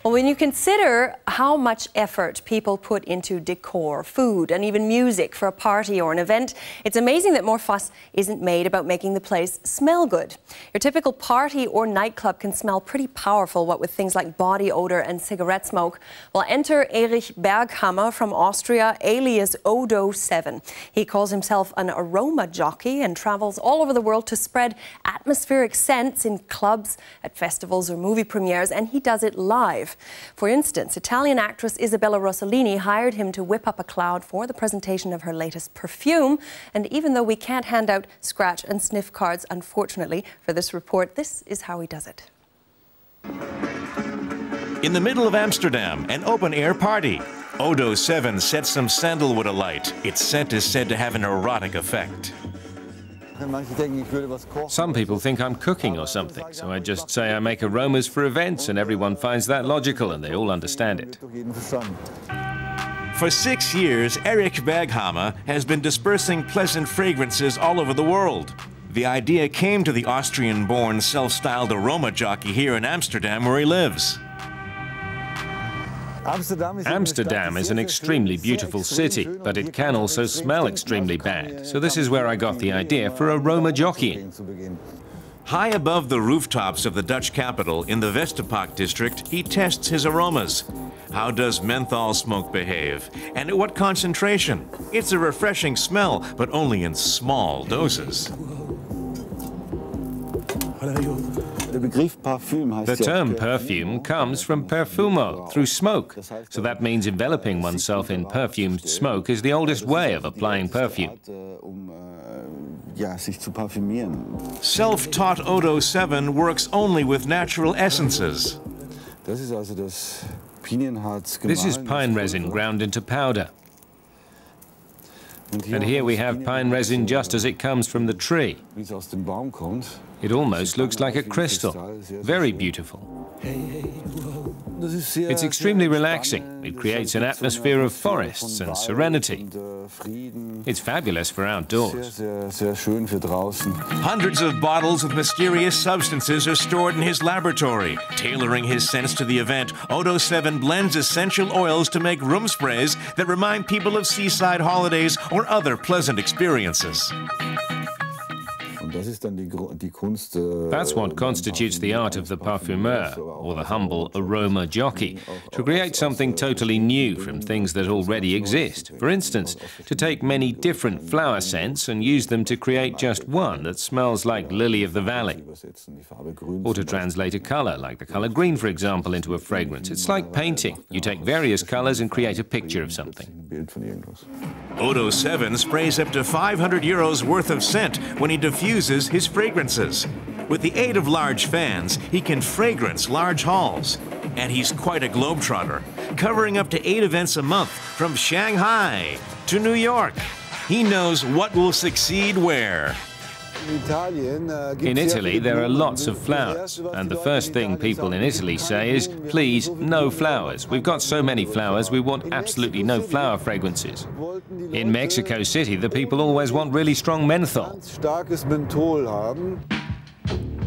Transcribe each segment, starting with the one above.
Well, when you consider how much effort people put into decor, food, and even music for a party or an event, it's amazing that more fuss isn't made about making the place smell good. Your typical party or nightclub can smell pretty powerful, what with things like body odor and cigarette smoke. Well, enter Erich Berghammer from Austria, alias ODO7. He calls himself an aroma jockey and travels all over the world to spread atmospheric scents in clubs, at festivals or movie premieres, and he does it live. For instance, Italian actress Isabella Rossellini hired him to whip up a cloud for the presentation of her latest perfume. And even though we can't hand out scratch and sniff cards, unfortunately, for this report, this is how he does it. In the middle of Amsterdam, an open-air party. ODO7 sets some sandalwood alight. Its scent is said to have an erotic effect. Some people think I'm cooking or something, so I just say I make aromas for events and everyone finds that logical and they all understand it. For 6 years, Erich Berghammer has been dispersing pleasant fragrances all over the world. The idea came to the Austrian-born self-styled aroma jockey here in Amsterdam, where he lives. Amsterdam is an extremely beautiful city, but it can also smell extremely bad. So this is where I got the idea for aroma jockeying. High above the rooftops of the Dutch capital in the Westerpark district, he tests his aromas. How does menthol smoke behave? And at what concentration? It's a refreshing smell, but only in small doses. The term perfume comes from perfumo, through smoke. So that means enveloping oneself in perfumed smoke is the oldest way of applying perfume. Self-taught ODO7 works only with natural essences. This is pine resin ground into powder. And here we have pine resin just as it comes from the tree. It almost looks like a crystal. Very beautiful. It's extremely relaxing. It creates an atmosphere of forests and serenity. It's fabulous for outdoors. Hundreds of bottles of mysterious substances are stored in his laboratory. Tailoring his scents to the event, ODO7 blends essential oils to make room sprays that remind people of seaside holidays or other pleasant experiences. That's what constitutes the art of the parfumeur, or the humble aroma jockey, to create something totally new from things that already exist. For instance, to take many different flower scents and use them to create just one that smells like lily of the valley. Or to translate a color, like the color green, for example, into a fragrance. It's like painting. You take various colors and create a picture of something. ODO7 sprays up to €500 worth of scent when he diffuses his fragrances. With the aid of large fans, he can fragrance large halls. And he's quite a globetrotter, covering up to 8 events a month, from Shanghai to New York. He knows what will succeed where. In Italy, there are lots of flowers, and the first thing people in Italy say is, please, no flowers. We've got so many flowers, we want absolutely no flower fragrances. In Mexico City, the people always want really strong menthol.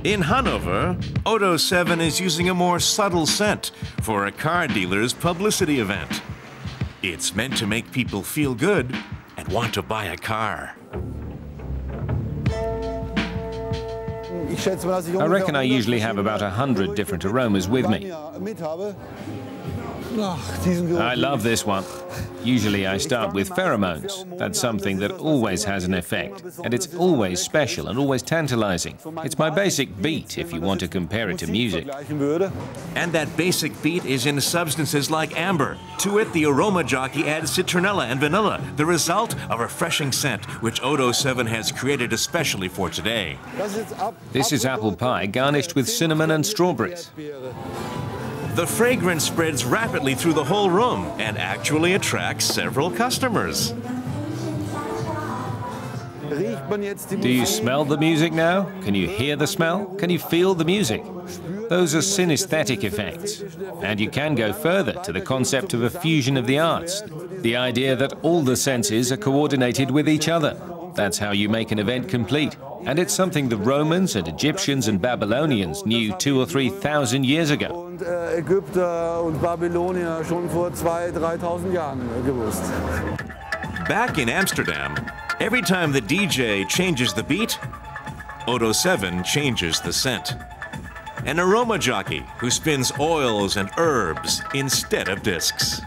In Hanover, ODO7 is using a more subtle scent for a car dealer's publicity event. It's meant to make people feel good and want to buy a car. I reckon I usually have about 100 different aromas with me. I love this one. Usually I start with pheromones. That's something that always has an effect. And it's always special and always tantalizing. It's my basic beat if you want to compare it to music. And that basic beat is in substances like amber. To it, the aroma jockey adds citronella and vanilla, the result of a refreshing scent, which ODO7 has created especially for today. This is apple pie garnished with cinnamon and strawberries. The fragrance spreads rapidly through the whole room and actually attracts several customers. Do you smell the music now? Can you hear the smell? Can you feel the music? Those are synesthetic effects. And you can go further to the concept of a fusion of the arts, the idea that all the senses are coordinated with each other. That's how you make an event complete. And it's something the Romans and Egyptians and Babylonians knew 2,000 or 3,000 years ago. Und Ägypter und Babylonier schon vor 2.000–3.000 Jahren gewusst. Back in Amsterdam, every time the DJ changes the beat, ODO7 changes the scent. An aroma jockey who spins oils and herbs instead of discs.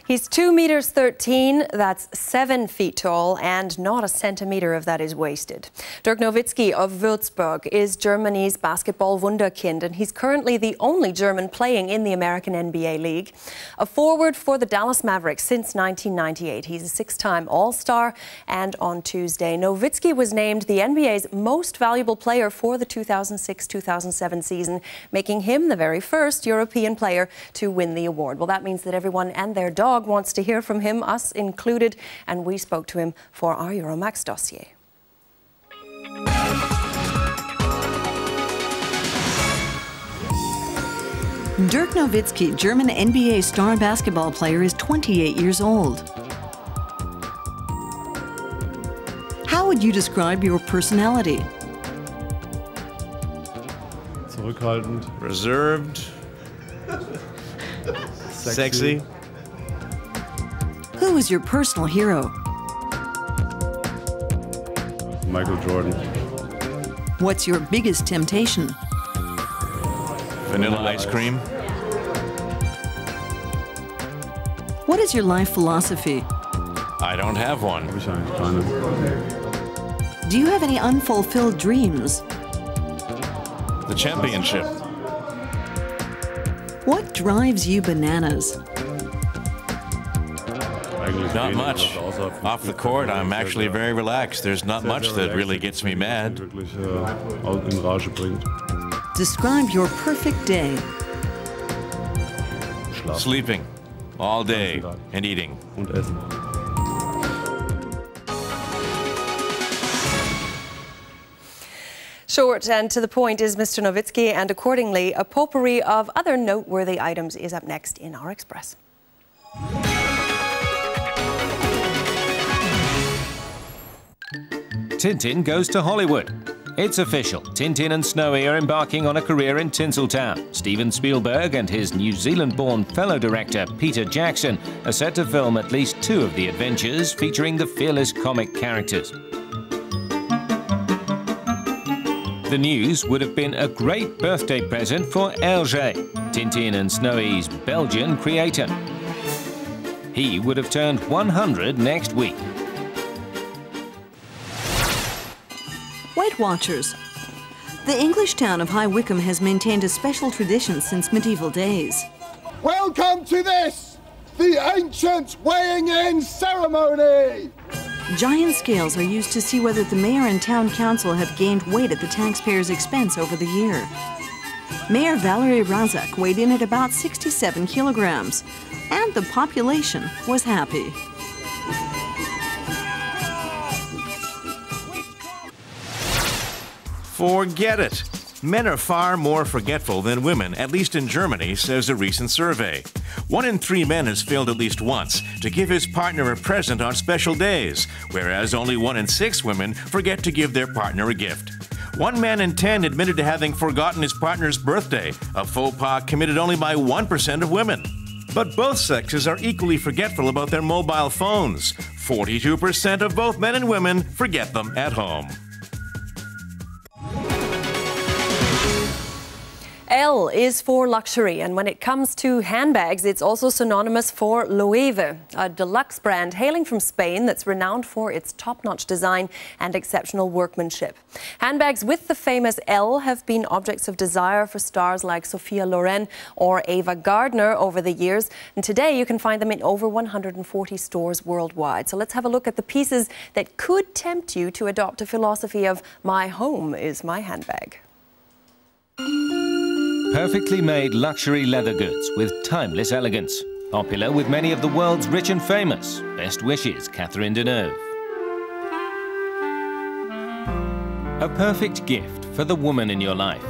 He's 2 meters 13, that's 7 feet tall, and not a centimeter of that is wasted. Dirk Nowitzki of Würzburg is Germany's basketball wunderkind, and he's currently the only German playing in the American NBA League. A forward for the Dallas Mavericks since 1998. He's a 6-time All-Star, and on Tuesday, Nowitzki was named the NBA's most valuable player for the 2006-2007 season, making him the very first European player to win the award. Well, that means that everyone and their dog wants to hear from him, us included, and we spoke to him for our Euromax dossier. Dirk Nowitzki, German NBA star basketball player, is 28 years old. How would you describe your personality? Zurückhaltend. Reserved. Sexy. Who is your personal hero? Michael Jordan. What's your biggest temptation? Vanilla ice cream. What is your life philosophy? I don't have one. Habe ich eigentlich keine. Do you have any unfulfilled dreams? The championship. What drives you bananas? Not much. Off the court, I'm actually very relaxed. There's not much that really gets me mad. Describe your perfect day. Sleeping all day and eating. Und essen. Short and to the point is Mr. Nowitzki, and accordingly, a potpourri of other noteworthy items is up next in our Express. Tintin goes to Hollywood. It's official. Tintin and Snowy are embarking on a career in Tinseltown. Steven Spielberg and his New Zealand-born fellow director Peter Jackson are set to film at least 2 of the adventures featuring the fearless comic characters. The news would have been a great birthday present for Hergé, Tintin and Snowy's Belgian creator. He would have turned 100 next week. Weight Watchers. The English town of High Wycombe has maintained a special tradition since medieval days. Welcome to this, the ancient weighing in ceremony! Giant scales are used to see whether the mayor and town council have gained weight at the taxpayers' expense over the year. Mayor Valerie Razak weighed in at about 67 kilograms, and the population was happy. Forget it. Men are far more forgetful than women, at least in Germany, says a recent survey. 1 in 3 men has failed at least once to give his partner a present on special days, whereas only 1 in 6 women forget to give their partner a gift. 1 man in 10 admitted to having forgotten his partner's birthday, a faux pas committed only by 1% of women. But both sexes are equally forgetful about their mobile phones. 42% of both men and women forget them at home. L is for luxury, and when it comes to handbags, it's also synonymous for Loewe, a deluxe brand hailing from Spain that's renowned for its top-notch design and exceptional workmanship. Handbags with the famous L have been objects of desire for stars like Sophia Loren or Ava Gardner over the years, and today you can find them in over 140 stores worldwide. So let's have a look at the pieces that could tempt you to adopt a philosophy of my home is my handbag. Perfectly made luxury leather goods with timeless elegance. Popular with many of the world's rich and famous. Best wishes, Catherine Deneuve. A perfect gift for the woman in your life.